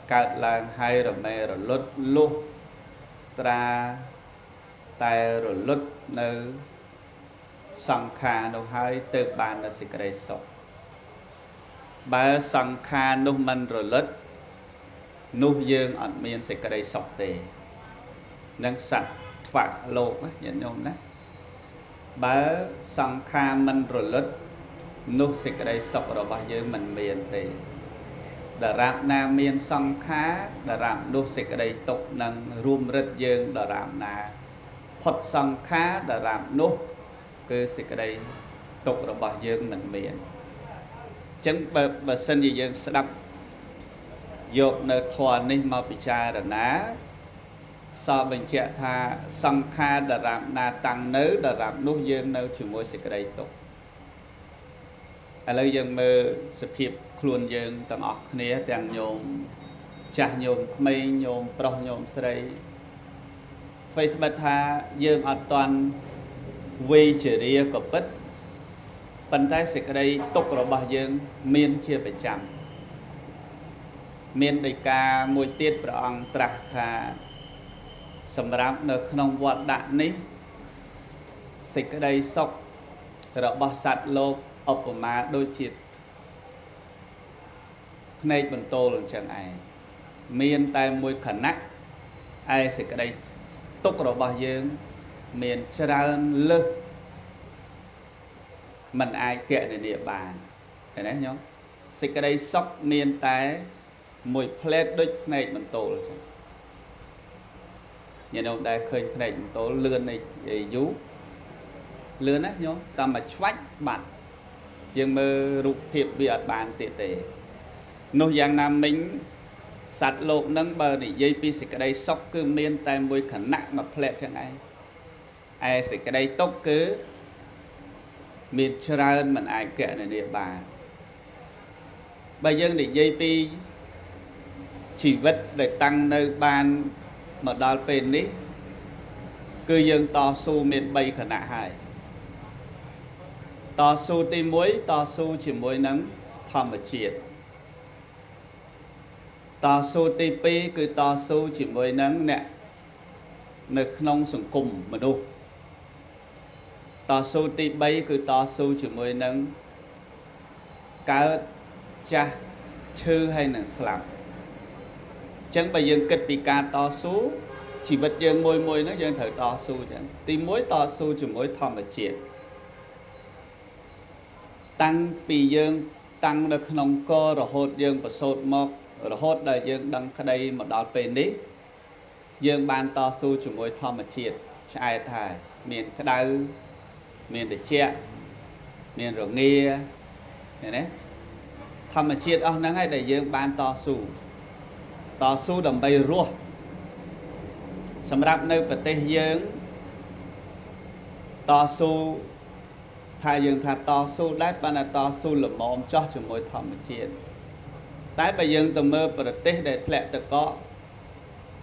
cạt làng hay rồi mẹ rồi lút lúc tra tay rồi lút nơi song kha nó hay từ bàn là sự cái sọc bà song kha nó mình rồi lút nụ dương ở miền sự cái sọc tề nâng sạch phạt lộ nhận nhôm đấy bà song kha mình rồi lút nụ sự cái sọc rồi bao giờ mình miền tề đà rạp na miền song khá đà rạp nụ sự cái tục nâng rùm rất dương đà rạp na phật song khá đà rạp nụ cứ sự cái tục rồi bao giờ mình miền chẳng bà sinh gì dương sẽ đập dột nơi thua ní mà bị cha đà ná so bình chạy tha song kha đà rạp na tăng nữ đà rạp nụ dương nơi chủ môi sự cái tục lời dương mơ sự hiệp khuôn dương tầng ọc này đang nhôm chả nhôm mây nhôm pro nhôm sợi phải bật tha dương ở toàn vi chỉ riêng của bích bàn tay sẽ cái đây tục rồi bao dương miên chia phải chạm miên đầy ca mùi tiết bảo ông trạc thà sầm rạp nơi không vọt đạn ní sẽ cái đây sọc rồi bao sạt lô ốc của má đôi chiếc này bần tô lần chẳng ai miền tay mùi khẩn nách ai sẽ cái đây tốt rồi bao dương miền ra lơ mình ai kệในđịa bàn thế đấy nhá sẽ cái đây sóc miền tay mùi plate đôi này bần tô lần chẳng nhìn đâu đây khơi này bần tô lươn này dú lươn á nhá ta mà choách bạn dương mơ rụt hiệp việt bàn tiệt tệ nô giang nam minh sạt lộ nâng bờ để dây pi cái đây sóc cứ miên tay mùi khẩn nặng mà plệ chẳng ai sẽ cái đây tốc cứ miền trơn mình ai kệ này địa bàn bây giờ để dây pi chỉ vật để tăng nơi ban mà đo bên đi cứ dương to su miền bay khẩn nặng hài to su tim muối to su chỉ muối nắng thòm và triệt to su TP cứ to su chỉ mới nắng nè nơi nông sủng cùng mà đâu to su TP cứ to su chỉ mới nắng cá cha chư hay là sập chẳng bây giờ kịch bị cá to su chỉ vật dương môi môi nó dương thở to su chẳng tìm mối to su chỉ mới thòm và triệt tăng bị dương tăng được nông cơ rồi hốt dương và sốt mọc rồi hốt đời dương đăng cái đây một đợt bên đi dương ban to su chủ môi thom mà triệt ai thải miền cái đau miền để che miền rồi nghe thế đấy thom mà triệt ông nắng hay để dương ban to su đầm bay rùa sầm rạp nơi bờ tây dương to su thay dương thà to su đát ban là to su là mồm cho chủ môi thom mà triệt tại bây giờ tầm mơ bờ tây để lẹ tự có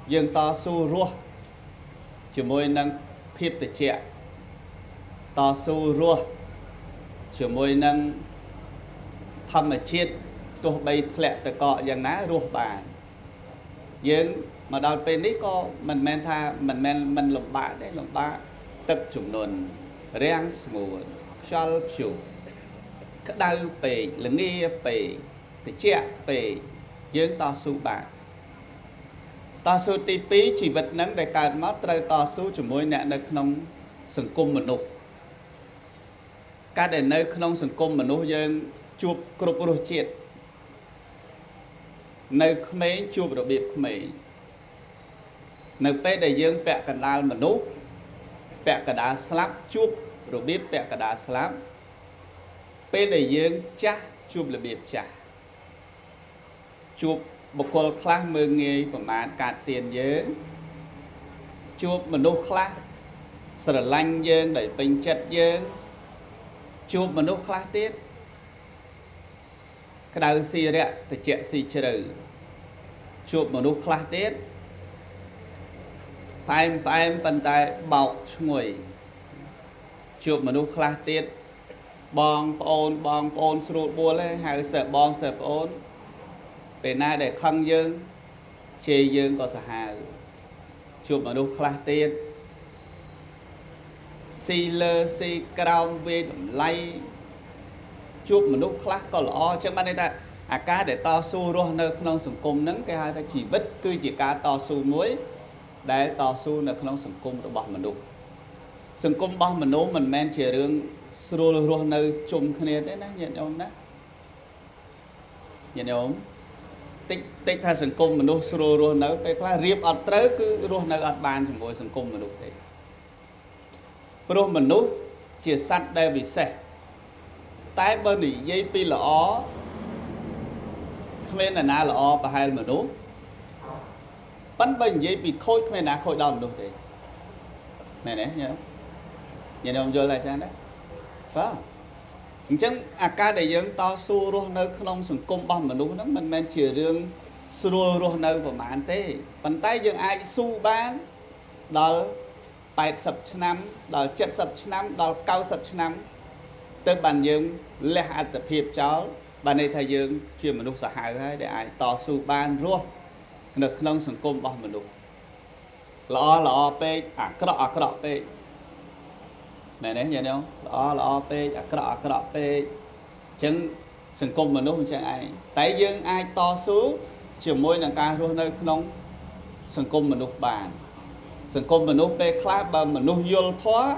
dương to su rùa chỉ môi nâng phép tự trẻ to su rùa chỉ môi nâng thầm mà chết tôi bay lẹ tự có dạng ná rùa bà dương mà đào bên đấy có mình men tha mình lồng bạ đấy lồng bạ tập trung luôn rèn mùa cho chủ cái đau bể là nghe bể thì trẻ về dương to su bạc to su TP chỉ vật nắng để cài mắt trời to su chủ môi nè nơi không sừng cung mình nụ các để nơi không sừng cung mình nụ dương chụp cột bồ chiết nơi mấy chụp đặc biệt mấy nơi pe để dương bẹ cả đá mình nụ bẹ cả đá slap chụp rồi biết bẹ cả đá slap pe để dương cha chụp là biệt cha chụp một con class mơ nghề của bạn cả tiền giới chụp một nốt class sờ lanh dương đẩy bình chất dương chụp một nốt class tiết cái đầu xì đấy thì chạy xì chơi chụp một nốt class tiết tay bàn tay bọc ngồi chụp một nốt class tiết bong ôn sụt bùa lên hay sợ bong sợ ôn về nay để khăng dương ជេរយើងក៏សាហាវជួបមនុស្សខ្លះទៀតស៊ីលើស៊ីក្រោមវាយតម្លៃជួបមនុស្សខ្លះក៏ល្អអញ្ចឹងបានន័យថាអាការដែលតស៊ូរស់នៅក្នុងសង្គមហ្នឹងគេហៅថាជីវិតគឺជាការតស៊ូមួយដែលតស៊ូនៅក្នុងសង្គមរបស់មនុស្សសង្គមរបស់មនុស្សមិនមែនជារឿងស្រួលរស់នៅជុំគ្នាទេណាញាតិញោមណាញាតិញោមតិចថាសង្គមមនុស្សស្រួលរស់នៅពេលខ្លះរៀបអត់ត្រូវគឺរស់នៅអត់បានជាមួយសង្គមមនុស្សទេព្រោះមនុស្សជាសត្វដែលពិសេសតែបើនិយាយពីល្អគ្មានអ្នកណាល្អប្រហែលមនុស្សប៉ុន្តែបើនិយាយពីខូចគ្មានអ្នកណាខូចដល់មនុស្សទេមែនទេញ៉ាំយល់តែចឹងដែរបាទអញ្ចឹងអាការដែលយើងតស៊ូរស់នៅក្នុងសង្គមរបស់មនុស្សហ្នឹងមិនមែនជារឿងស្រួលរស់នៅប្រហែលទេប៉ុន្តែយើងអាចស៊ូបានដល់80ឆ្នាំដល់70ឆ្នាំដល់90ឆ្នាំទៅបានយើងលះអត្តភាពចោលបានន័យថាយើងជាមនុស្សសាហាវហើយដែលអាចតស៊ូបានរស់នៅក្នុងសង្គមរបស់មនុស្សល្អពេកអាក្រក់ពេកមែនទេញាតិញោមល្អពេកអាក្រក់ពេកអញ្ចឹងសង្គមមនុស្សអញ្ចឹងឯងតែយើងអាចតស៊ូជាមួយនឹងការរស់នៅក្នុងសង្គមមនុស្សបានសង្គមមនុស្សពេលខ្លះបើមនុស្សយល់ធម៌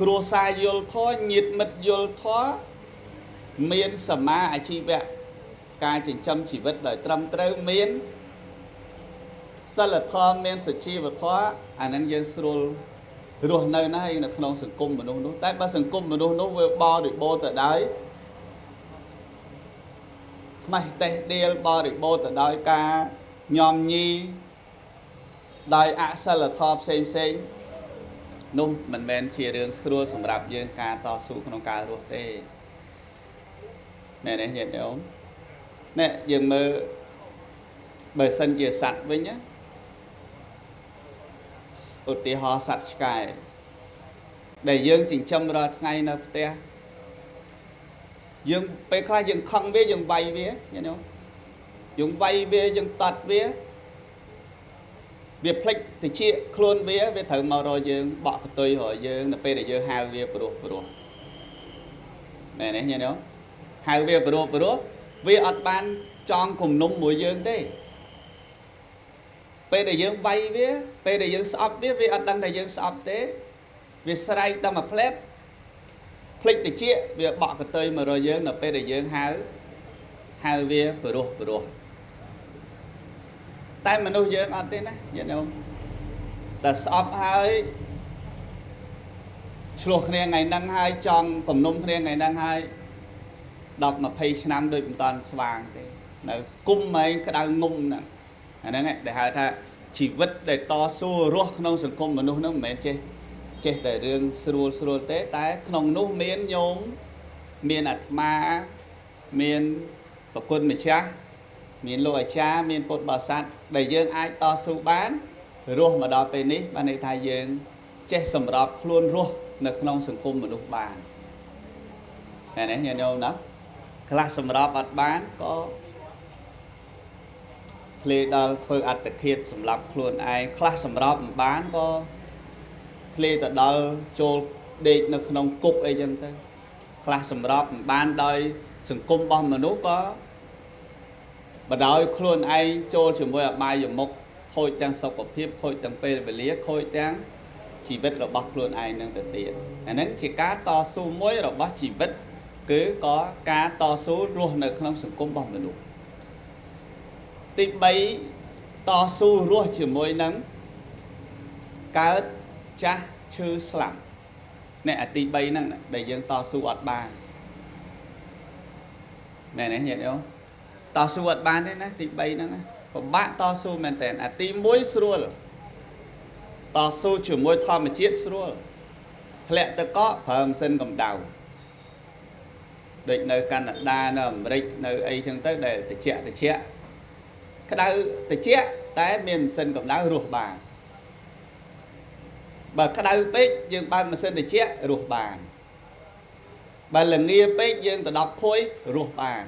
គ្រួសារយល់ធម៌ញាតិមិត្តយល់ធម៌មានសមាអាជីវៈការចិញ្ចឹមជីវិតដោយត្រឹមត្រូវមានសិលធម៌មានសុជីវធម៌អានឹងយើងស្រួលរស់នៅណាស់នៅក្នុងសង្គមមនុស្សនោះតែបើសង្គមមនុស្សនោះវាបរិបូរណ៍ទៅដោយថ្មេះតេះដៀលបរិបូរណ៍ទៅដោយការញោមញីដោយអសិលធម៌ផ្សេងនោះមិនមែនជារឿងស្រួលសម្រាប់យើងការតស៊ូក្នុងការរស់ទេណែនេះញាតិញោមណែយើងមើលបើសិនជាសត្វវិញណាឧទាហរណ៍សត្វឆ្កែដែលយើងចិញ្ចឹមរាល់ថ្ងៃនៅផ្ទះយើងពេលខ្លះយើងខឹងវាយើងវាយវាញាតិញោមយើងវាយវាយើងតត់វាភ្លេចតិចខ្លួនវាត្រូវមករកយើងបក់បន្ទុយរកយើងនៅពេលដែលយើងហៅវាព្រោះណែនេះញាតិញោមហៅវាព្រោះវាអត់បានចងគំនុំមួយយើងទេពេលដែលយើងវាយវាពេលដែលយើងស្អប់វាអត់ដឹងថាយើងស្អប់ទេវាស្រែកតែមួយផ្លែតភ្លេចតិចវាបក់បន្ទុយមករកយើងនៅពេលដែលយើងហៅវាព្រោះតែមនុស្សយើងអត់ទេណាញាតិញោមតែស្អប់ហើយឆ្លោះគ្នាថ្ងៃហ្នឹងហើយចង់គំនុំគ្នាថ្ងៃហ្នឹងហើយ10 20ឆ្នាំដូចមិនតាន់ស្វាងទេនៅគុំឯងក្តៅងុំហ្នឹងអាហ្នឹងដែលហៅថាជីវិតដែលតស៊ូរស់ក្នុងសង្គមមនុស្សហ្នឹងមិនមែនចេះតែរឿងស្រួលទេតែក្នុងនោះមានញោមមានអាត្មាមានប្រគុណម្ចាស់មានលោកអាចារ្យមានពុទ្ធបរិស័ទដែលយើងអាចតស៊ូបានរស់មកដល់ពេលនេះបានន័យថាយើងចេះសម្របខ្លួនរស់នៅក្នុងសង្គមមនុស្សបានណែនេះញាតិញោមណាខ្លះសម្របអត់បានក៏ធ្លាដល់ធ្វើអត្តឃាតសម្រាប់ខ្លួនឯងខ្លះសម្របមិនបានក៏ធ្លាទៅដល់ចូលដេកនៅក្នុងគុកអីចឹងទៅខ្លះសម្របមិនបានដោយសង្គមរបស់មនុស្សក៏បដោយខ្លួនឯងចូលជាមួយអបាយមុខខូចទាំងសុខភាពខូចទាំងពេលវេលាខូចទាំងជីវិតរបស់ខ្លួនឯងនឹងទៅទៀតអាហ្នឹងជាការតស៊ូមួយរបស់ជីវិតគឺក៏ការតស៊ូរស់នៅក្នុងសង្គមរបស់មនុស្សទី3តស៊ូរស់ជាមួយនឹងកើតចាស់ឈឺស្លាប់នេះអាទី3ហ្នឹងដែលយើងតស៊ូអត់បានណែនេះញាតិញោមតស៊ូអត់បានទេណាទី3ហ្នឹងពិបាកតស៊ូមែនតើអាទី1ស្រួលតស៊ូជាមួយធម្មជាតិស្រួលធ្លាក់ទឹកកកប្រើម៉ាស៊ីនកម្ដៅដូចនៅកាណាដានៅអាមេរិកនៅអីចឹងទៅដែលតិចក្តៅតិចតែមានម៉ាស៊ីនកម្ដៅរស់បានបើក្តៅពេកយើងបើកម៉ាស៊ីនតិចរស់បានបើល្ងាពេកយើងទៅ10ភួយរស់បាន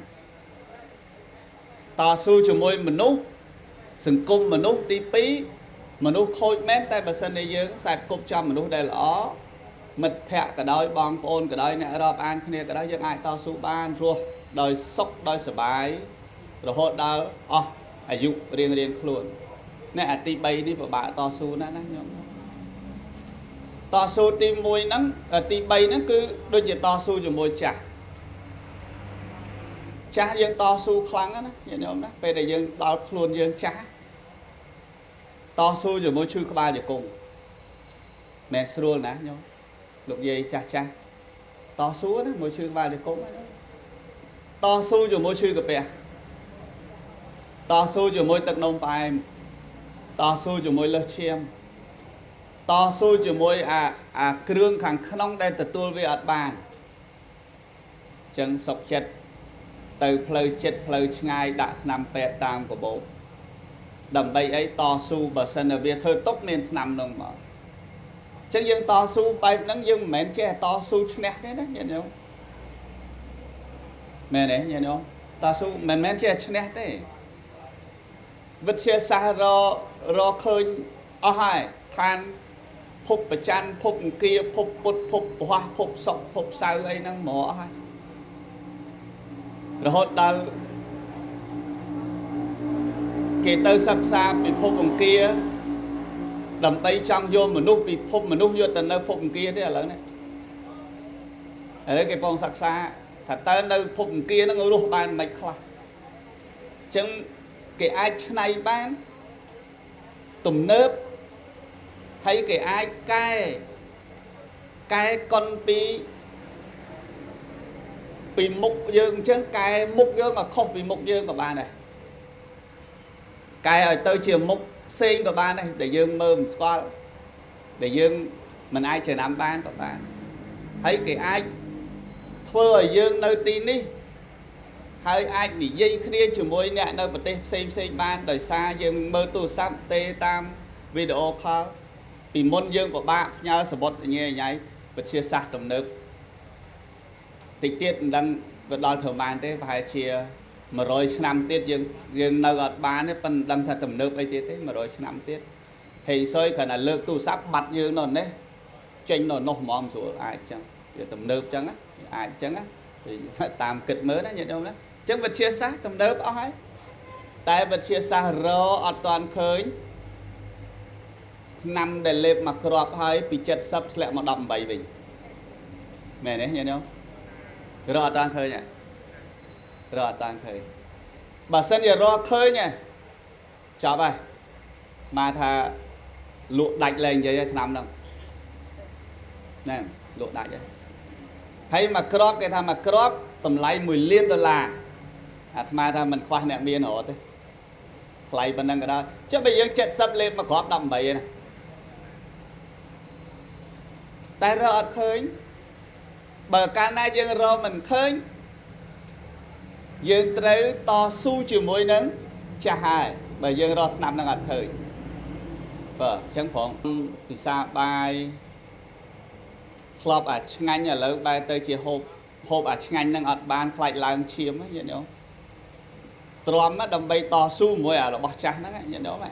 តស៊ូជាមួយមនុស្ស sừng cung mà nút tí pí mà nút khôi mét tay bà sân đây dương sạch cục cho mà nút đây là ó mật phẹ cả đôi bong ôn cả đôi nè rộp an kia cả đôi dương ai to su ban rùa đôi sốc đôi sở bái rồi hốt đó ai dụ riêng luôn nè tí bay đi bà to su nè to su tí mùi nắng tí bay nó cứ đôi chỉ to su cho mùi chá dương to su khăn á nhìn không đó bây giờ dương đó luôn dương chá to su cho mùi chui có ba giờ cùng mẹ sưu nè nhau lục gì chá to su đó mùi chui có ba giờ cùng to su cho mùi chui có bè to su cho mùi tật nông bài to su cho mùi lơ chiêm to su cho mùi krương khẳng khăn đây tật tuôn với ớt bàn chân sọc chất từ phơi chết phơi ngay đã nằm bẹt tam của bố đầm bay ấy to su bờ sân ở việt thơ tốc nên nằm đồng mà chắc dương to su bay nắng dương mến che to su nét đấy đó nhận không mẹ đấy nhận không to su mến che nét đấy vật xe xa ro khơi ở hai than phụp bờ chăn phụp kia phụp bột phụp hoa phụp sọc phụp sao ấy năng mỏ hai rồi hốt đal kể tới sắc xa bị phốp bằng kia đầm tay trong vô mà nút bị phốp mà nút vô tận nơi phốp bằng kia thế là lớn đấy ở đây cái phong sắc xa thật tới nơi phốp bằng kia nó ngồi lúc bàn mạch khla chẳng cái ai này bán tùm nớp hay cái ai cái con bị mục dương chứ cái mục dương mà không bị mục dương của bà này cái ở tới chiều mục sinh của bà này để dương mơ một squat để dương mình ai chờ nắm ban của bà thấy cái ai thưa ở dương nơi tin đi hay ai bị dây kia chiều môi nè nơi bật tê xem ban đời xa dương mơ tu sắp tê tam video call bị môn dương của bà nhau sờ bột như vậy bật chia sẻ tầm nước tịch tiết đang vật đo thở màn thế phải chia mà rồi năm tiết dương nơi ở bán đấy phần đang thật tầm nước ấy tiết thế mà rồi năm tiết thì soi khả năng lược tu sắp bật như nón đấy tranh nó mỏm xuống ai chẳng tầm nước chẳng á ai chẳng á thì tạm kịch mới đó nhận đâu đó chẳng vật chia sẻ tầm nước ó hay tại vật chia sẻ rồi ở toàn khơi năm để lệp mà crop hay bị chết sắp lại một đầm bảy bình mẹ đấy nhận không rõ toàn khơi nhỉ rõ toàn khơi bà sân giờ rõ khơi nhỉ chào bài mà thà lụa đạch lên vậy năm đâu nè lụa đạch vậy hay mà crop cái thằng mà crop tầm lấy 10 liên đô la mà thà mình khoa nè miên hổ thế lấy bên năng cái đó chứ bây giờ chết sắp lên mà crop đầm bảy này tại rõ khơi bờ ca na dương rô mình khơi dương tới to su chiều môi nắng cha hai bờ dương rô năm đang ăn khơi vợ chẳng phỏng vì sao bài club ở ngay nhà lớn bài tới chỉ hộp ở ngay đang ăn ban lại làng chiếm ấy nhận không tròn á đầm bay to su môi là bọt cha nó nhận đó mày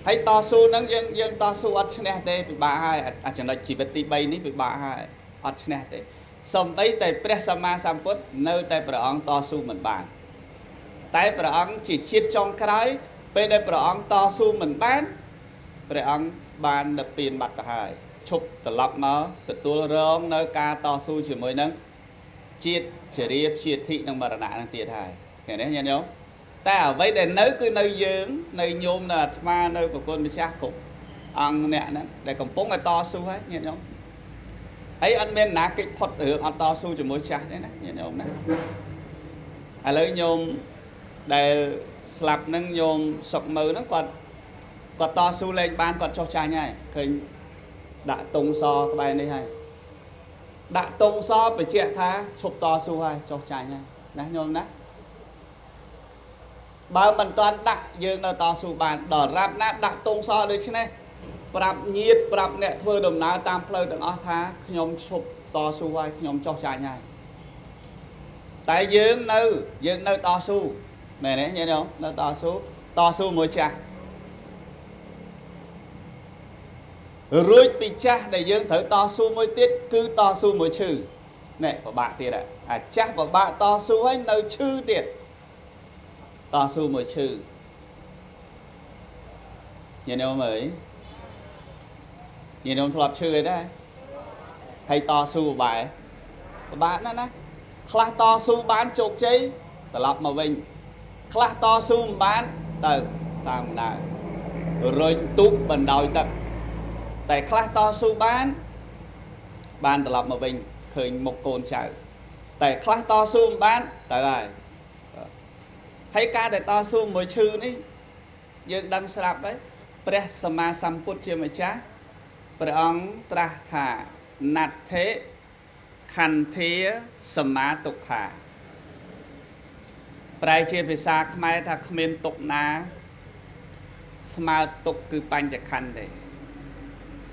thấy to su nắng dân to su ở trên đây bị bà hai chẳng là chỉ vật tí bay ní bị bà hai ở trên đây xong tới tại presama samput nơi tại prong to su mình bàn tại prong chỉ chiết trong cái bên đây prong to su mình bán prong bàn đập tiền bạc cả hai chụp từ lọc nó từ tua rong nơi ca to su chỉ mới nắng chiết chỉ riêng chiết thị năng bà nạn năng tiền hai cái đấy nhận không ta ở vậy để nới cứ nơi dưỡng nơi nhôm là ma nơi của con bị xác cục ăn nè để còn bốn cái to su hết nhận không ấy anh bên ná kích phật ở ăn to su cho mỗi chả đấy nè nhận không nè lấy nhôm để slap nâng nhôm sọc mờ nó còn to su lên ban còn cho trai nhai khơi đã tung so cái bài này hay đã tung so phải chuyện tha chụp to su hay cho trai nhai nè nhôm nè bà mình toàn đặt dương nó to su bàn đỏ rạp nát đặt tung so đấy chứ này bạp nhiệt bạp nẹ thưa đồng ná tam plơ từng ớt thá nhóm chụp to su hay nhóm cho trai nhai tại dương nơi to su mẹ đấy nhớ không nó to su mùi cha rồi bị cha để dương thử to su mùi tiết cứ to su mùi chư này của bạn tiết ạ cha của bạn to su ấy nơi chư tiết to su mùi chư nhìn đâu mới nhìn ông lập chư ấy đấy hay to su của bạn đó nè khá to su bán chục chế ta lập mà vinh khá to su bán từ tam nào rồi túp bình đòi tật tại khá to su bán ta lập mà vinh khởi một côn chạy tại khá to su bán tại rồi hay ca để to su mùi chư ní dương đăng sạp đấy Preh Sama Samput chia mà chá Preh ông tra thả nạt thế khăn thía Sama tục khả Preh chia phía xa khmai thả khmên tục ná Sama tục cứ bánh chạc khăn đấy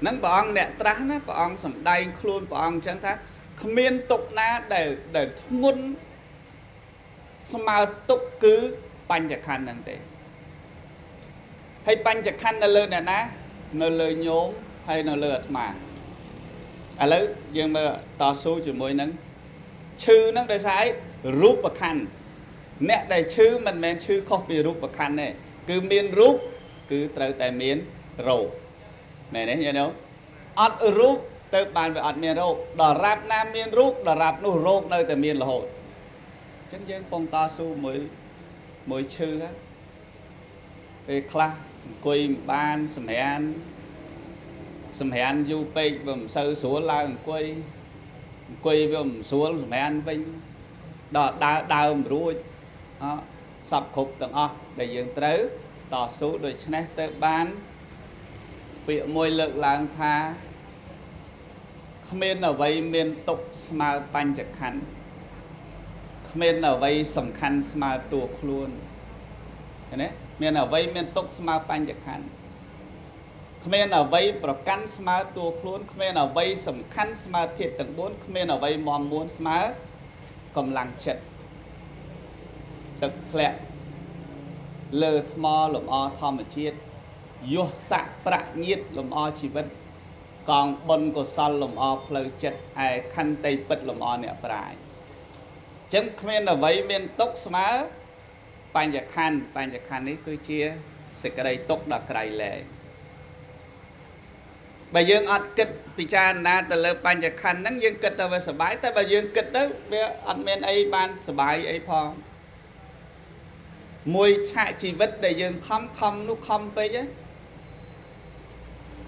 nâng bà ông nẹ tra ná bà ông sầm đầy khuôn bà ông chẳng thá khmên tục ná để ngôn Sama tục cứ bánh chạc khăn nâng tế hay bánh chạc khăn nó lơ nè ná nó lơ nhốm hay nó lơ mà lấy nhưng mà tỏ số chỉ môi nâng chư nâng đời sáng rút bà khăn nè đầy chư mình men chư không bị rút bà khăn này cứ miên rút cứ trở tại miên rổ này đấy nhớ đâu ọt rút tới bàn về ọt miên rổ đỏ rạp nam miên rút đỏ rạp nó rốt nơi tại miên là hội chẳng dân bông tỏ số môi chư á về khá quỳ ban sầm hẹn du pe bầm sơ số la quỳ bầm số sầm hẹn vinh đào đào ruồi sập khục tầng để dương tới tỏ số đôi chân tới ban bị môi lực lang tha khmên ở vây miền tục smart pan chặt khăn khmên ở vây sầm khăn smart tuột luôn đấy miền ở vây miền tục smart pan chặt khăn khmên ở vâyประกัน smart ตัวខ្លួន khmên ở vây សំខាន់ smart ធាតុទាំង4 khmên ở vây មមមួន smart កម្លាំងចិត្តទឹកធ្លាក់លើថ្មលំអធម្មជាតិយុះស័កប្រាក់ញាតលំអជីវិតកងបុណ្យកុសលលំអផ្លូវចិត្តឯខន្តីពិតលំអអ្នកប្រាជ្ញចឹងគ្មានអ្វីមានទុកស្មើបញ្ញខណ្ឌនេះគឺជាសេចក្តីទុកដ៏ក្រៃលែងបើយើងអត់គិតពិចារណាទៅលើបញ្ញខណ្ឌហ្នឹងយើងគិតទៅវាសុបាយតែបើយើងគិតទៅវាអត់មានអីបានសុបាយអីផងមួយឆាកជីវិតដែលយើងខំនោះខំពេក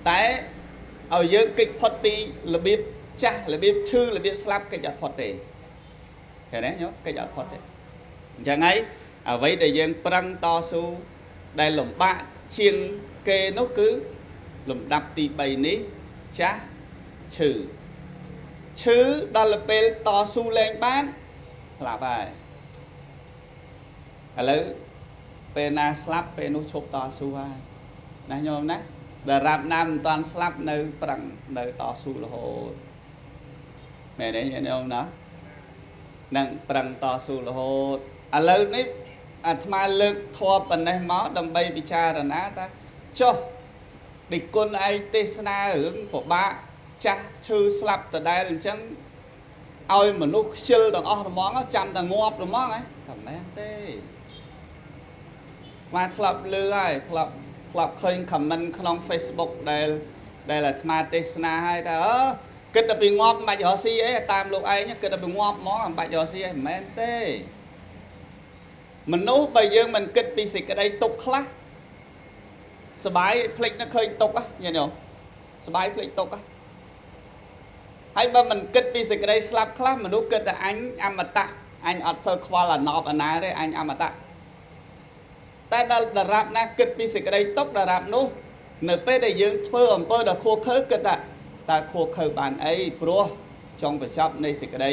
តែឲ្យយើងគេចផុតពីរបៀបចាស់របៀបឈឺរបៀបស្លាប់គេចអត់ផុតទេឃើញទេញោមគេចអត់ផុតទេអញ្ចឹងហើយអ្វីដែលយើងប្រឹងតស៊ូដែលលំបាកជាងគេនោះគឺលំដាប់ទី3នេះចាស់ឈឺដល់ពេលតស៊ូលែងបានស្លាប់ហើយឥឡូវពេលណាស្លាប់ពេលនោះឈប់តស៊ូហើយណាញោមណាដែលរាប់ណាមិនតាន់ស្លាប់នៅប្រឹងនៅតស៊ូរហូតមែនទេញោមណានឹងប្រឹងតស៊ូរហូតឥឡូវនេះអាត្មាលើកធម៌ប៉ុណ្ណេះមកដើម្បីពិចារណាថាចុះដឹកគុណឯងទេសនារឿងពិបាកចាស់ឈឺស្លាប់ដដែលអញ្ចឹងឲ្យមនុស្សខ្ជិលទាំងអស់ហ្មងចាំតែងាប់ហ្មងហ៎តែមែនទេមកធ្លាប់លឺហើយធ្លាប់ឃើញ comment ក្នុង Facebook ដែលអាត្មាទេសនាឲ្យថាគិតតែពីងាប់មិនបាច់រកស៊ីអីតាមលោកឯងគិតតែពីងាប់ហ្មងមិនបាច់រកស៊ីអីមិនមែនទេមនុស្សបើយើងមិនគិតពីសេចក្តីទុក្ខខ្លះសបាយភ្លេចនឹកឃើញទុក្ខញញោមសបាយភ្លេចទុក្ខហើយបើមិនគិតពីសេចក្តីស្លាប់ខ្លះមនុស្សគិតតែអញអមតៈអញអត់សូវខ្វល់អាណប់អាណាទេអញអមតៈតែដល់ដរាបណាគិតពីសេចក្តីទុក្ខដរាបនោះនៅពេលដែលយើងធ្វើអំពើដ៏ខួខើគិតថាតើខួខើបានអីព្រោះចុងបញ្ចប់នៃសេចក្តី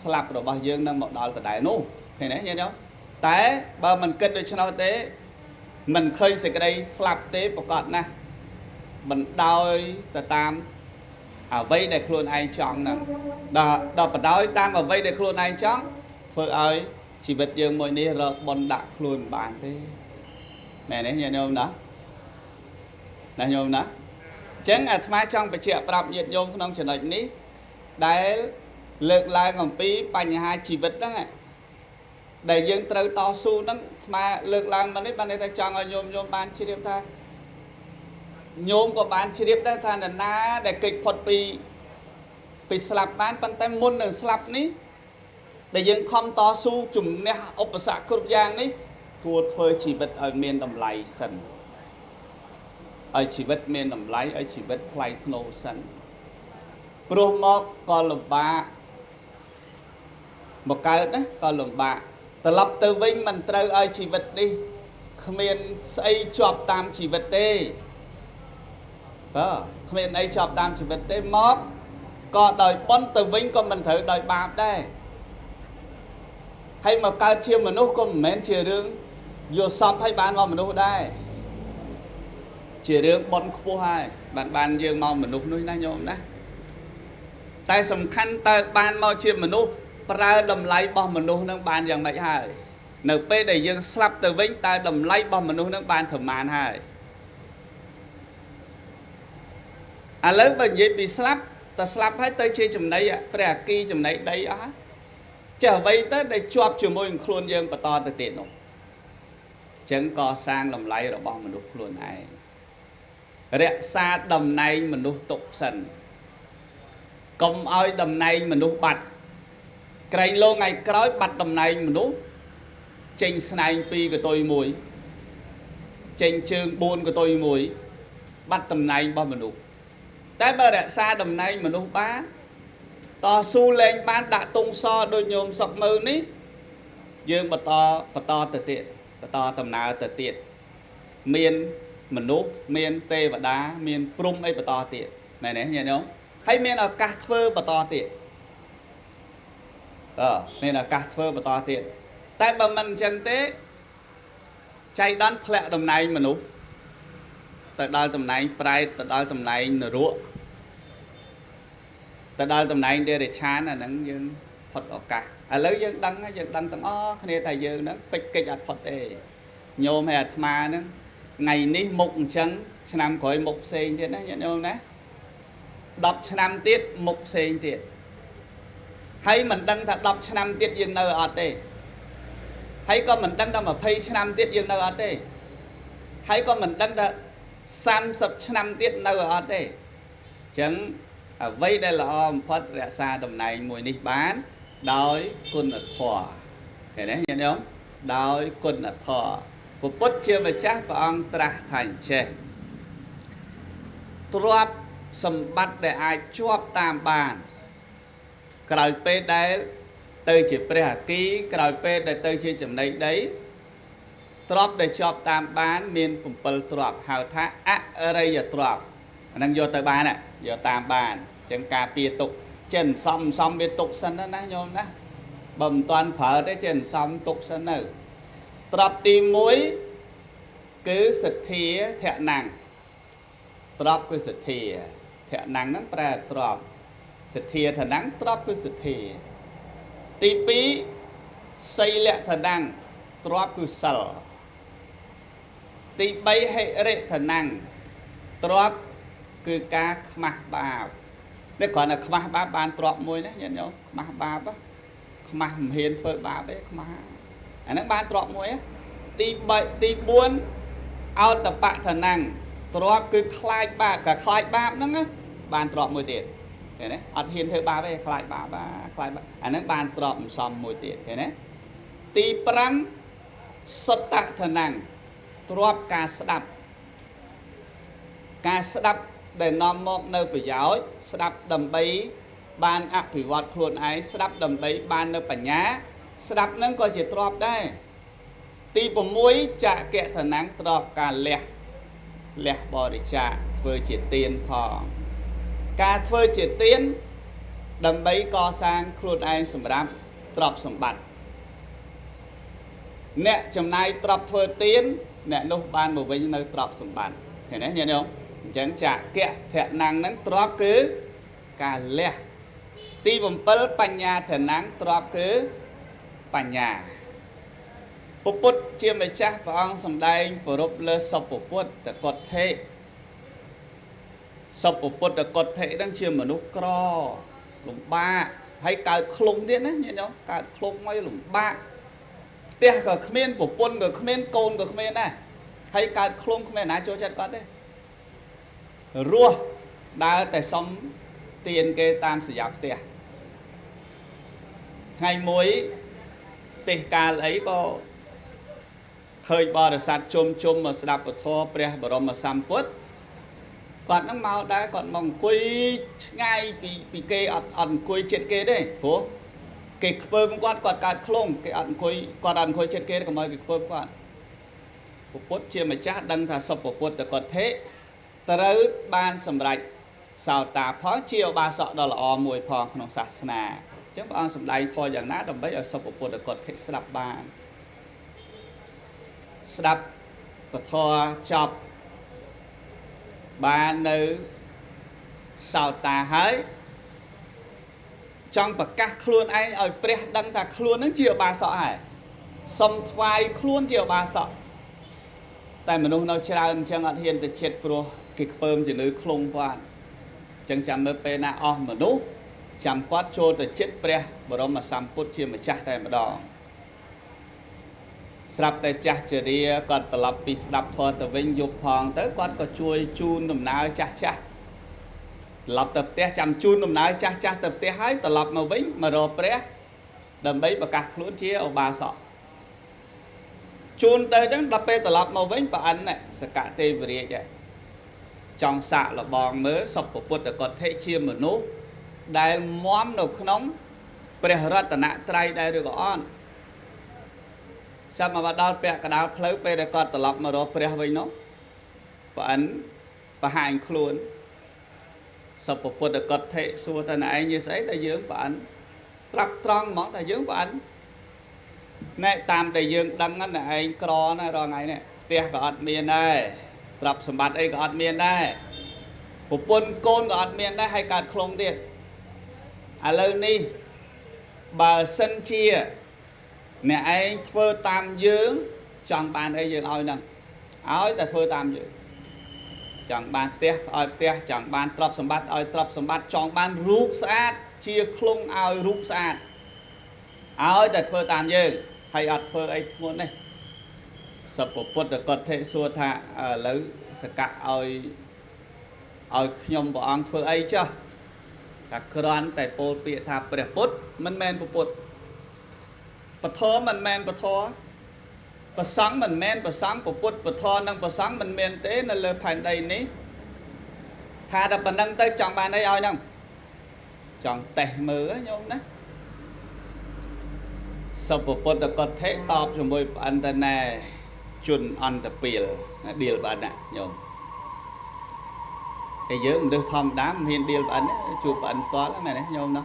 ស្លាប់របស់យើងនឹងមកដល់ដដែលនោះឃើញទេញញោមតែបើមិនគិតដូច្នោះទេមិនឃើញសេចក្តីស្លាប់ទេប្រកបណាស់មិនដោយទៅតាមអ្វីដែលខ្លួនឯងចង់ហ្នឹងដល់បដោយតាមអ្វីដែលខ្លួនឯងចង់ធ្វើឲ្យ ชีวิตយើងមួយនេះរកបនដាក់ខ្លួនបានទេមែនទេញាតិញោមណាណាញោមណាចឹងអាត្មាចង់បញ្ជាក់ប្រាប់ញាតិញោមក្នុងចំណុចនេះដែលលើកឡើងអំពីបញ្ហាជីវិតហ្នឹងដែលយើងត្រូវតស៊ូហ្នឹងអាត្មាលើកឡើងមកនេះបានតែចង់ឲ្យញោមបានជ្រាបថាញោមក៏បានជ្រាបដែរថានរណាដែលគេចផុតពីស្លាប់បានប៉ុន្តែមុននឹងស្លាប់នេះដែលយើងខំតស៊ូជំនះឧបសគ្គគ្រប់យ៉ាងនេះគួរធ្វើជីវិតឲ្យមានតម្លៃសិនឲ្យជីវិតមានតម្លៃឲ្យជីវិតថ្លៃថ្នូរសិនព្រោះមកក៏លំបាកមកកើតណាក៏លំបាកត្រឡប់ទៅវិញមិនត្រូវឲ្យជីវិតនេះគ្មានស្អីជាប់តាមជីវិតទេគ្មានអីជាប់តាមជីវិតទេមកក៏ដោយបុណ្យទៅវិញក៏មិនត្រូវដោយបាបដែរហើយមកកើតជាមនុស្សក៏មិនមែនជារឿងយកសពឲ្យបានមកមនុស្សដែរជារឿងបុណ្យខ្ពស់ហើយបានយើងមកមនុស្សនោះណាញោមណាតែសំខាន់តើបានមកជាមនុស្សប្រើតម្លៃរបស់មនុស្សនឹងបានយ៉ាងម៉េចហើយនៅពេលដែលយើងស្លាប់ទៅវិញតើតម្លៃរបស់មនុស្សនឹងបានប្រមាណហើយឥឡូវបើនិយាយពីស្លាប់តែស្លាប់ហើយទៅជាចំណីព្រះអគិចំណីដីអស់ចេះអ្វីទៅដែលជាប់ជាមួយនឹងខ្លួនយើងបន្តទៅទៀតនោះអញ្ចឹងកសាងតម្លៃរបស់មនុស្សខ្លួនឯងរក្សាតំណែងមនុស្សទុកសិនកុំឲ្យតំណែងមនុស្សបាត់ក្រែងលោថ្ងៃក្រោយបាត់តំណែងមនុស្សចេញស្នែង2កតុយ1ចេញជើង4កតុយ1បាត់តំណែងរបស់មនុស្សតែបើរក្សាតំណែងមនុស្សបានតស៊ូលែងបានដាក់ទង់សដោយញោមសុកមើលនេះយើងបន្តទៅទៀតបន្តដំណើរទៅទៀតមានមនុស្សមានទេវតាមានព្រំអីបន្តទៀតមែនទេញាតិញោមហើយមានឱកាសធ្វើបន្តទៀតមានឱកាសធ្វើបន្តទៀតតែបើមិនអញ្ចឹងទេចៃដន្យធ្លាក់តំណែងមនុស្សទៅដល់តំណែងប្រែតទៅដល់តំណែងនរកទៅដល់តំណែងដេរិឆានអាហ្នឹងយើងផុតឱកាសឥឡូវយើងដឹងទាំងអស់គ្នាថាយើងហ្នឹងពេចកិច្ចអត់ផុតទេញោមហើយអាត្មាហ្នឹងថ្ងៃនេះមុខអញ្ចឹងឆ្នាំក្រោយមុខផ្សេងទៀតណាញាតិញោមណា10ឆ្នាំទៀតមុខផ្សេងទៀតហើយមិនដឹងថា10ឆ្នាំទៀតយើងនៅអត់ទេហើយក៏មិនដឹងថា20ឆ្នាំទៀតយើងនៅអត់ទេហើយក៏មិនដឹងថា30ឆ្នាំទៀតនៅអត់ទេអញ្ចឹងអ្វីដែលល្អបំផុតរក្សាតំណែងមួយនេះបានដោយគុណធម៌ឃើញទេញាតិញោមដោយគុណធម៌ពុទ្ធជាម្ចាស់ព្រះអង្គត្រាស់ថាអញ្ចេះទ្រព្យសម្បត្តិដែលអាចជាប់តាមបានក្រោយពេលដែលទៅជាព្រះអគិក្រោយពេលដែលទៅជាចំណីដីទ្រព្យដែលជាប់តាមបានមាន7ទ្រព្យហៅថាអរិយទ្រព្យអាហ្នឹងយកទៅបានយកតាមបានអញ្ចឹងការពារទុកចេះសំវាទុកសិនណាញោមណាបើមិនតាន់ប្រើទេចេះសំទុកសិននៅទ្រព្យទី1គឺសទ្ធាធនំទ្រព្យគឺសទ្ធាធនំហ្នឹងប្រែទ្រព្យសទ្ធាធនំទ្រព្យគឺសទ្ធាទី2សីលធនំទ្រព្យគឺសិលទី3ហិរិធនំទ្រព្យគឺការខ្មាស់បាបនេះគ្រាន់តែខ្មាស់បាបបានទ្រព្យមួយណាញាតិញោមខ្មាស់បាបខ្មាស់មិនហ៊ានធ្វើបាបទេខ្មាស់អាហ្នឹងបានទ្រព្យមួយទី4អោតបៈធនំទ្រព្យគឺខ្លាចបាបក៏ខ្លាចបាបហ្នឹងបានទ្រព្យមួយទៀតឃើញទេអត់ហ៊ានធ្វើបាបទេខ្លាចបាបខ្លាចបាបអាហ្នឹងបានទ្រព្យសំមួយទៀតឃើញទេទី5សត្តធនំទ្រព្យការស្ដាប់ដែលនាំមកនៅប្រយោជន៍ស្ដាប់ដើម្បីបានអភិវឌ្ឍខ្លួនឯងស្ដាប់ដើម្បីបាននៅបញ្ញាស្ដាប់នឹងក៏ជាទ្រព្យដែរទី6ចក្កធនំទ្រព្យការលះបរិច្ចាគធ្វើជាទានផងការធ្វើជាទានដើម្បីកសាងខ្លួនឯងសម្រាប់ទ្រព្យសម្បត្តិអ្នកចំណាយទ្រព្យធ្វើទានអ្នកនោះបានមកវិញនៅទ្រព្យសម្បត្តិឃើញទេញាតិញោមអញ្ចឹងចក្កធនំហ្នឹងទ្រព្យគឺការលះទី7បញ្ញាធនំទ្រព្យគឺបញ្ញា ពុទ្ធជាម្ចាស់ព្រះអង្គសម្ដែងប្រពលើសពពុទ្ធតកថេសពពុទ្ធតកថេហ្នឹងជាមនុស្សក្រលំបាកហើយកើតឃ្លុំទៀតណាញាតិញោមកើតឃ្លុំហើយលំបាកផ្ទះក៏គ្មានប្រពន្ធក៏គ្មានកូនក៏គ្មានដែរហើយកើតឃ្លុំគ្មានណាចូលចិត្តគាត់ទេរស់ដើរតែសុំទានគេតាមសញ្ញាផ្ទះថ្ងៃមួយទេសកាលអីក៏ឃើញបរិស័ទជុំមកស្ដាប់ពធព្រះបរមសម្ពុទ្ធគាត់នឹងមកដែរគាត់មកអង្គុយឆ្ងាយពីគេអត់អង្គុយចិត្តគេទេព្រោះគេខ្ពើមគាត់កើតឃ្លងគេអត់អង្គុយគាត់អត់អង្គុយចិត្តគេកុំឲ្យគេខ្ពើមគាត់ពុទ្ធជាម្ចាស់ដឹងថាសុពពុទ្ធកថេត្រូវបានសម្រេចសោតាផលជាឧបាសកដ៏ល្អមួយផងក្នុងសាសនាអញ្ចឹងព្រះអង្គសម្ដែងធម៌យ៉ាងណាដើម្បីឲ្យសុពពុទ្ធកថេស្ដាប់បានស្ដាប់ពធចប់បាននៅសោតាហើយចង់ប្រកាសខ្លួនឯងឲ្យព្រះដឹងថាខ្លួននឹងជាឧបាសកហើយសុំថ្វាយខ្លួនជាឧបាសកតែមនុស្សនៅច្រើនអញ្ចឹងអត់ហ៊ានទៅចិត្តព្រោះគេខ្ពើមជំងឺឃ្លុំគាត់អញ្ចឹងចាំមើលពេលណាអស់មនុស្សចាំគាត់ចូលទៅចិត្តព្រះបរមសម្ពុទ្ធជាម្ចាស់តែម្ដងស្រាប់តែចាស់ជរាគាត់ត្រឡប់ពីស្ដាប់ធម៌ទៅវិញយប់ផងទៅគាត់ក៏ជួយជូនដំណើរចាស់ត្រឡប់ទៅផ្ទះចាំជូនដំណើរចាស់ទៅផ្ទះហើយត្រឡប់មកវិញមករកព្រះដើម្បីប្រកាសខ្លួនជាឧបាសកជូនទៅចឹងដល់ពេលត្រឡប់មកវិញប្រអិនសកទេវរាជចង់សាកល្បងមើលសុពពុទ្ធកថេជាមនុស្សដែលមមនៅក្នុងព្រះរតនត្រ័យដែរឬក៏អត់ចាំមកដល់ពាក់កណ្ដាលផ្លូវពេលដែលគាត់ត្រឡប់មករកព្រះវិញនោះប្រអិនបង្ហាញខ្លួនសុពពុទ្ធកថេសួរតើឯងនិយាយស្អីតែយើងប្រអិនប្រាប់ត្រង់ហ្មងតែយើងប្រអិនណែតាមដែលយើងដឹងណាឯងក្រណារងថ្ងៃនេះផ្ទះក៏អត់មានដែរទ្រព្យសម្បត្តិអីក៏អត់មានដែរប្រពន្ធកូនក៏អត់មានដែរហើយកើតឃ្លងទៀតឥឡូវនេះបើសិនជាអ្នកឯងធ្វើតាមយើងចង់បានអីយើងឲ្យហ្នឹងឲ្យតែធ្វើតាមយើងចង់បានផ្ទះឲ្យផ្ទះចង់បានទ្រព្យសម្បត្តិឲ្យទ្រព្យសម្បត្តិចង់បានរូបស្អាតជាឃ្លងឲ្យរូបស្អាតឲ្យតែធ្វើតាមយើងហើយអត់ធ្វើអីធ្ងន់នេះសុពពុទ្ធកថេសួរថាឥឡូវសកៈឲ្យខ្ញុំព្រះអង្គធ្វើអីចុះតែគ្រាន់តែពោលពាក្យថាព្រះពុទ្ធមិនមែនពុទ្ធពធមិនមែនពធប្រសង់មិនមែនប្រសង់ពុទ្ធពធនិងប្រសង់មិនមែនទេនៅលើផែនដីនេះថាតែប៉ុណ្្នឹងទៅចង់បានអីឲ្យហ្នឹងចង់តេះមើលញោមណាសុពពុទ្ធកថេតបជាមួយប្អិនតណែជន់អន្តពាលឌៀលប្អិនណាញោមតែយើងមនុស្សធម្មតាមិនហ៊ានឌៀលប្អិនជួបប្អិនផ្ទាល់មែនទេញោមណា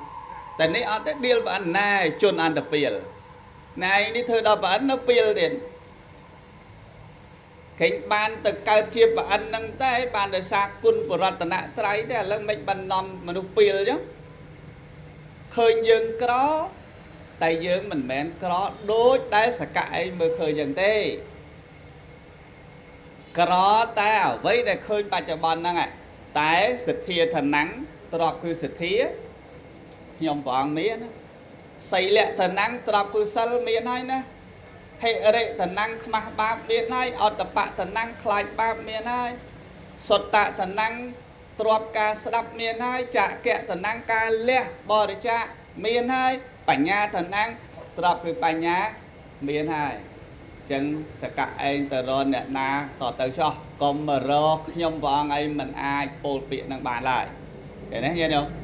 តែនេះអត់ទេឌៀលប្អិនណែជន់អន្តពាលណែនេះធ្វើដល់ប្អិននៅពាលទៀតគេបានទៅកើតជាប្អិនហ្នឹងតែបានដោយសារគុណបរតនត្រ័យទេឥឡូវមិនបាននាំមនុស្សពាលអញ្ចឹងឃើញយើងក្រតែយើងមិនមែនក្រដូចដែលសកៈឯងមើលឃើញយ៉ាងទេក្រតែអ្វីដែលឃើញបច្ចុប្បន្នហ្នឹងតែសទ្ធាឋានៈទ្របគឺសទ្ធាខ្ញុំព្រះអង្គមានសីលៈឋានៈទ្របគឺសិលមានហើយណាហិរិឋានៈខ្មាស់បាបមានហើយអត្តបៈឋានៈខ្លាចបាបមានហើយសុត្តៈឋានៈទ្របការស្ដាប់មានហើយចក្កៈឋានៈការលះបរិច្ចាគមានហើយបញ្ញាឋានៈទ្របគឺបញ្ញាមានហើយអញ្ចឹងសកៈឯងទៅរកអ្នកណាក៏ទៅចោះកុំរកខ្ញុំព្រះអង្គឯងមិនអាចពោលពាក្យនឹងបានឡើយឃើញទេយល់ទេ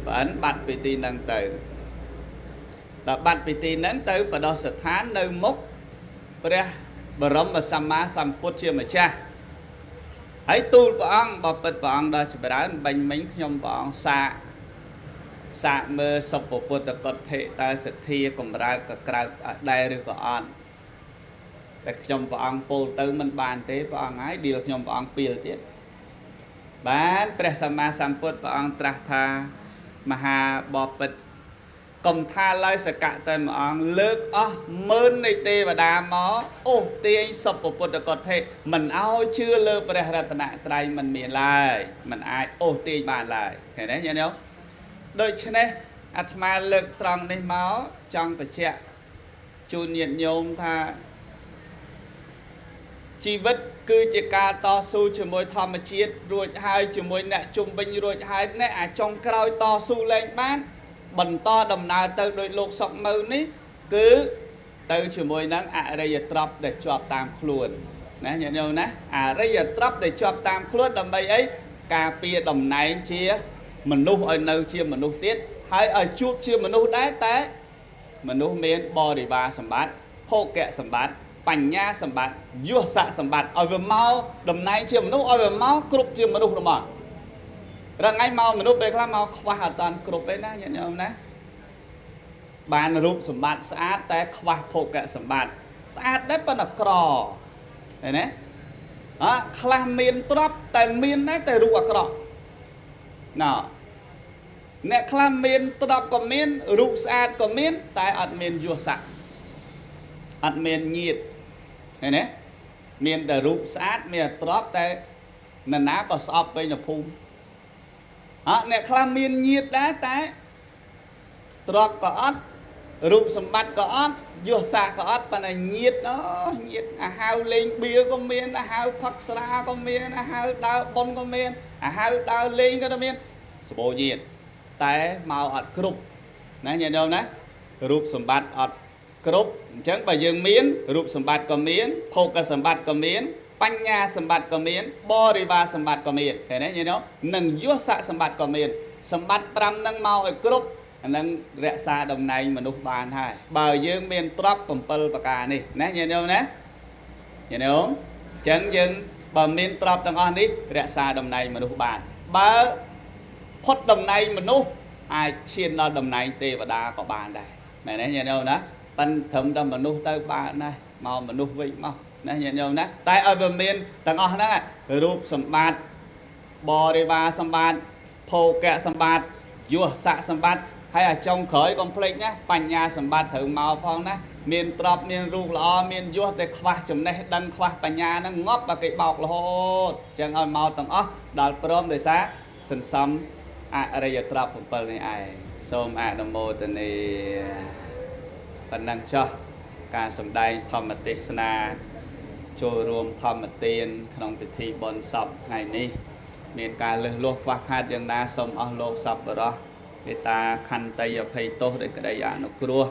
បានបាត់ពីទីហ្នឹងទៅដល់បាត់ពីទីហ្នឹងទៅបដោះស្ថាននៅមុខព្រះបរមសម្មាសម្ពុទ្ធជាម្ចាស់ហើយទូលព្រះអង្គបពិតព្រះអង្គដល់ចម្រើនបាញ់មិញខ្ញុំព្រះអង្គសាកមើលសុពពុទ្ធកថេតើសទ្ធាកម្រើកក៏ក្រើកដែរឬក៏អត់តែខ្ញុំព្រះអង្គពោលទៅមិនបានទេព្រះអង្គហើយឌីលខ្ញុំព្រះអង្គពីលទៀតបានព្រះសម្មាសម្ពុទ្ធព្រះអង្គត្រាស់ថាមហាបពិតក cầm tha lai sẽ cả tên mà ông lược mơn này tê và đà mó ô tê anh sập bộ bột có thể mình ao chưa lược bà ra tận nạ trai mình miền lại mình ai ô tê bàn lại thế đấy nhớ không đôi chân này mà lược tròn này máu trong phải chạy chun nhiệt nhôm tha chi vết cứ chỉ ca to su cho môi thầm mà chết rồi hai cho môi nè trung bình rồi hai nè trong cái to su lên bán bần to đầm nào từ đôi lục sọc mơ ní cứ từ cho môi nắng đây giờ trọc để chọp tam khuôn nè nhận nhau nè đây giờ trọc để chọp tam khuôn đầm bay ấy cà phê đầm này chia mình nuôi ở nơi chia mình nuôi tiết hay ở chuột chia mình nuôi đá té mình nuôi miên bò để ba sầm bát phô kẹ sầm bát bánh nha sầm bát vua xạ sầm bát ở vừa mau đầm này chia mình nuôi ở vừa mau cướp chia mình nuôi đúng không rằng ngay mau mình nuôi về làm mau khoa hạt toàn cướp đấy nè nhận nhau nè bàn rụp sầm bát sát té khoa phô kẹ sầm bát sát đấy bên là cò này nè khlam miên trap tại miên đấy tại rụp ở cò nào nè khlam miên trap có miên rụp sát có miên tại ở miên vua xạ ở miên nhiệt này nè miên để rụp sát miên trap tại nền ná có sọp bên là phun nè khlam miên nhiệt đá tại trap có ớt rụp sầm bát có ớt vua xạ có ớt và này nhiệt đó nhiệt hao lên bia có miên hao phật sa có miên hao đau bông có miên hao đau lên có miên bộ nhiệt tại màu ớt cướp nè nhìn đâu nè rụp sầm bát ớt cướp chẳng phải dừng miên rụp sầm bát có miên phô cả sầm bát có miên bánh nha sầm bát có miên bò đi ba sầm bát có miên thế đấy nhìn đâu nâng vua xạ sầm bát có miên sầm bát pram nâng màu ở cướp nâng rẽ xa đồng này mà nút bàn hai bờ dương miền trap cầm pơ bạc cà này nè nhìn đâu nè nhìn thấy không chẳng dừng bờ miền trap tầng on đi rẽ xa đồng này mà nút bàn bờ phốt đồng này mà nút ai chiên lo đồng này tê và đa có bàn đây mẹ nè nhìn đâu nè pan thầm đâm mà nút tới bàn này màu mà nút vị màu nè nhìn đâu nè tại ở bờ miền tầng on nè rụp sầm bát bò đi ba sầm bát phô kẹ sầm bát vua xạ sầm bát hay là trong khởi complex nhé bánh nhà sầm bát thử màu phong nè miền trọc miền rụt lò miền vua để khoa chấm này đăng khoa bánh nhà nó ngóp và cái bọc là hốt chẳng ở màu tầng đào prom để xá sân sâm đây giờ trọc một phần này ai xôm đồng mô tên này phần năng cho cả sầm đây thầm mặt tê na trôi rùm thầm mặt tiền trongពិធីបុណ្យសពថ្ងៃនេះមានការលើសលួសខ្វះខាតយ៉ាងណាសូមអស់លោកសពបរោះមេត្តាខន្តីអភ័យទោសដោយក្តីអនុគ្រោះ